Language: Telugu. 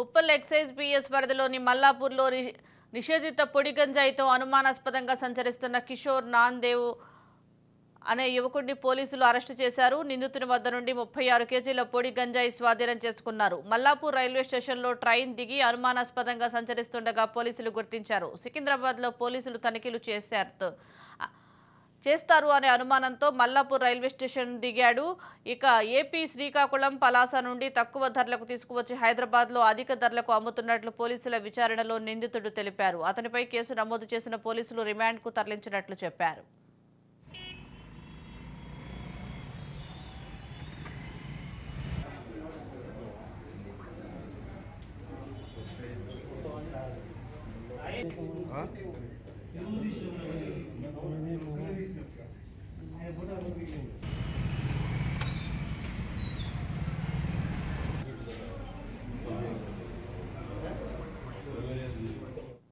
ఉప్పల్ ఎక్సైజ్ పిఎస్ పరిధిలోని మల్లాపూర్లో నిషేధిత పొడి గంజాయితో అనుమానాస్పదంగా సంచరిస్తున్న కిషోర్ నాందేవ్ అనే యువకుడిని పోలీసులు అరెస్టు చేశారు. నిందితుని వద్ద నుండి 36 కేజీల పొడి గంజాయి స్వాధీనం చేసుకున్నారు. మల్లాపూర్ రైల్వే స్టేషన్లో ట్రైన్ దిగి అనుమానాస్పదంగా సంచరిస్తుండగా పోలీసులు గుర్తించారు. సికింద్రాబాద్లో పోలీసులు తనిఖీలు చేస్తారు అనే అనుమానంతో మల్లాపూర్ రైల్వే స్టేషన్ దిగాడు. ఇక ఏపీ శ్రీకాకుళం పలాస నుండి తక్కువ ధరలకు తీసుకువచ్చి హైదరాబాద్లో అధిక ధరలకు అమ్ముతున్నట్లు పోలీసుల విచారణలో నిందితుడు తెలిపారు. అతనిపై కేసు నమోదు చేసిన పోలీసులు రిమాండ్కు తరలించినట్లు చెప్పారు. हाँ?